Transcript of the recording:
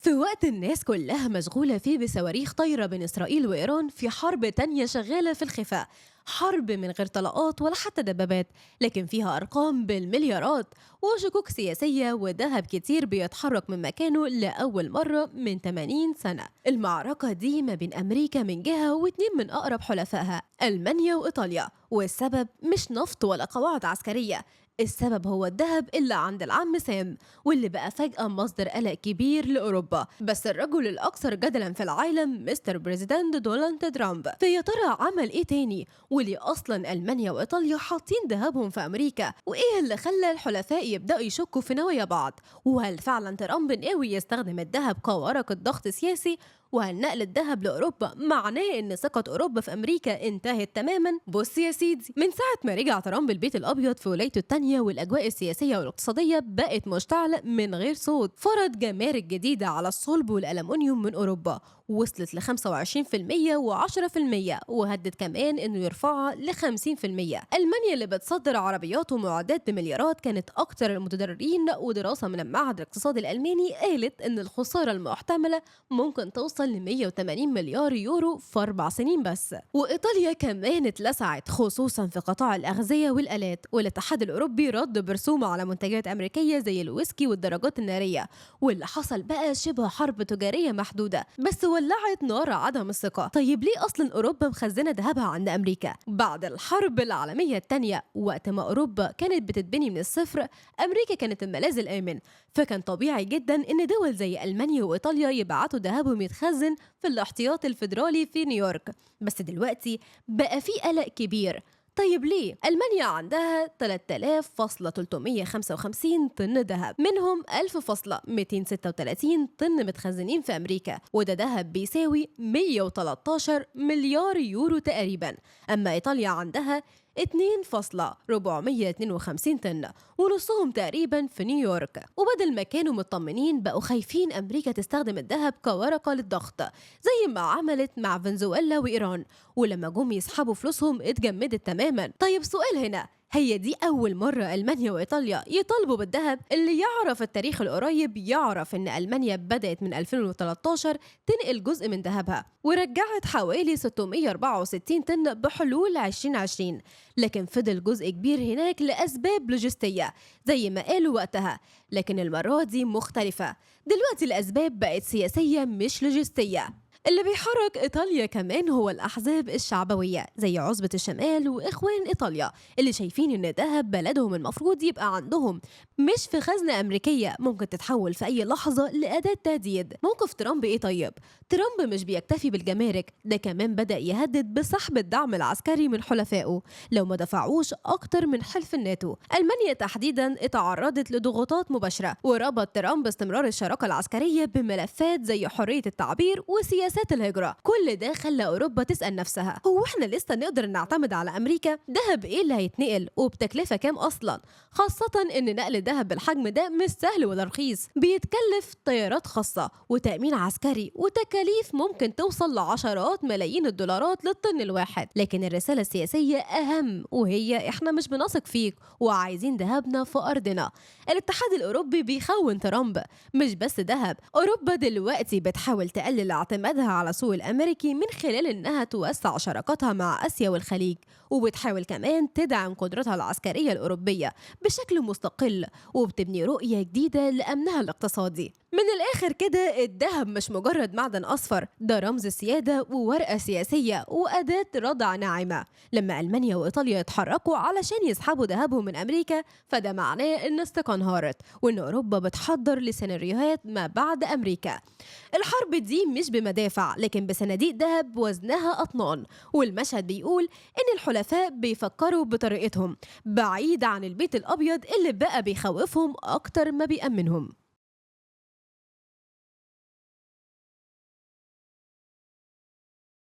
في وقت الناس كلها مشغولة فيه بصواريخ طايرة بين إسرائيل وإيران في حرب تانية شغالة في الخفاء. حرب من غير طلقات ولا حتى دبابات، لكن فيها أرقام بالمليارات وشكوك سياسية وذهب كتير بيتحرك من مكانه لأول مرة من 80 سنة. المعركة دي ما بين أمريكا من جهة واتنين من أقرب حلفائها ألمانيا وإيطاليا، والسبب مش نفط ولا قواعد عسكرية. السبب هو الذهب اللي عند العم سام، واللي بقى فجأة مصدر قلق كبير لأوروبا. بس الرجل الأكثر جدلا في العالم مستر بريزيدنت دونالد ترامب، فيا ترى عمل إيه تاني؟ وليه أصلا ألمانيا وإيطاليا حاطين ذهبهم في أمريكا؟ وإيه اللي خلى الحلفاء يبدأوا يشكوا في نوايا بعض؟ وهل فعلا ترامب ناوي يستخدم الذهب كورقة ضغط سياسي؟ وهل نقل الذهب لأوروبا معناه إن ثقة أوروبا في أمريكا انتهت تماما؟ بص يا سيدي، من ساعة ما رجع ترامب البيت الأبيض في ولايته التانية والأجواء السياسية والاقتصادية بقت مشتعلة من غير صوت. فرض جمارك جديدة على الصلب والألمنيوم من أوروبا وصلت ل 25% و10%، وهدد كمان إنه يرفعها ل 50%. ألمانيا اللي بتصدر عربيات ومعدات بمليارات كانت أكتر المتضررين، ودراسة من المعهد الاقتصادي الألماني قالت إن الخسارة المحتملة ممكن توصل ل 180 مليار يورو في 4 سنين بس. وإيطاليا كمان اتلسعت خصوصا في قطاع الأغذية والآلات، والاتحاد الأوروبي رد برسوم على منتجات أمريكية زي الويسكي والدراجات النارية. واللي حصل بقى شبه حرب تجارية محدودة، بس ولعت نار عدم الثقة. طيب ليه أصلا أوروبا مخزنة ذهبها عند أمريكا؟ بعد الحرب العالمية الثانية، وقت ما أوروبا كانت بتتبني من الصفر، أمريكا كانت الملاذ الآمن، فكان طبيعي جدا إن دول زي ألمانيا وإيطاليا يبعتوا ذهبهم يتخزن في الاحتياطي الفيدرالي في نيويورك. بس دلوقتي بقى في قلق كبير. طيب ليه؟ ألمانيا عندها 3000.355 طن ذهب، منهم 1000.236 طن متخزنين في أمريكا، وده ذهب بيساوي 113 مليار يورو تقريبا. أما إيطاليا عندها 2.452 طن، ونصهم تقريبا في نيويورك. وبدل ما كانوا مطمنين بقوا خايفين أمريكا تستخدم الذهب كورقة للضغط زي ما عملت مع فنزويلا وإيران، ولما جم يسحبوا فلوسهم اتجمدت تماما. طيب سؤال هنا، هي دي أول مرة ألمانيا وإيطاليا يطالبوا بالذهب؟ اللي يعرف التاريخ القريب يعرف إن ألمانيا بدأت من 2013 تنقل جزء من ذهبها، ورجعت حوالي 664 طن بحلول 2020، لكن فضل جزء كبير هناك لأسباب لوجستية زي ما قالوا وقتها. لكن المرة دي مختلفة، دلوقتي الأسباب بقت سياسية مش لوجستية. اللي بيحرك إيطاليا كمان هو الأحزاب الشعبوية زي عصبة الشمال وإخوان إيطاليا، اللي شايفين إن دهب بلدهم المفروض يبقى عندهم، مش في خزنة أمريكية ممكن تتحول في أي لحظة لأداة تهديد. موقف ترامب إيه طيب؟ ترامب مش بيكتفي بالجمارك، ده كمان بدأ يهدد بسحب الدعم العسكري من حلفائه لو ما دفعوش أكتر من حلف الناتو. ألمانيا تحديدا اتعرضت لضغوطات مباشرة، وربط ترامب استمرار الشراكة العسكرية بملفات زي حرية التعبير وسياسات الهجرة. كل ده خلى أوروبا تسأل نفسها، هو احنا لسه نقدر نعتمد على أمريكا؟ دهب إيه اللي هيتنقل وبتكلفة كام أصلا؟ خاصة إن نقل دهب بالحجم ده مش سهل ولا رخيص، بيتكلف طيارات خاصة وتأمين عسكري وتكاليف ممكن توصل لعشرات ملايين الدولارات للطن الواحد. لكن الرسالة السياسية أهم، وهي احنا مش بنثق فيك وعايزين دهبنا في أرضنا. الاتحاد الأوروبي بيخون ترامب. مش بس دهب، أوروبا دلوقتي بتحاول تقلل اعتمادها على السوق الأمريكي من خلال إنها توسع شراكاتها مع آسيا والخليج، وبتحاول كمان تدعم قدرتها العسكرية الأوروبية بشكل مستقل، وبتبني رؤية جديدة لأمنها الاقتصادي. من الآخر كده، الذهب مش مجرد معدن أصفر، ده رمز السيادة وورقة سياسية وأداة ردع ناعمة. لما ألمانيا وإيطاليا يتحركوا علشان يسحبوا ذهبهم من أمريكا، فده معناه إن الثقة انهارت، وإن أوروبا بتحضر لسيناريوهات ما بعد أمريكا. الحرب دي مش بمدافع، لكن بصناديق ذهب وزنها أطنان. والمشهد بيقول إن الحلفاء بيفكروا بطريقتهم، بعيد عن البيت الأبيض اللي بقى بيخوفهم أكتر ما بيأمنهم.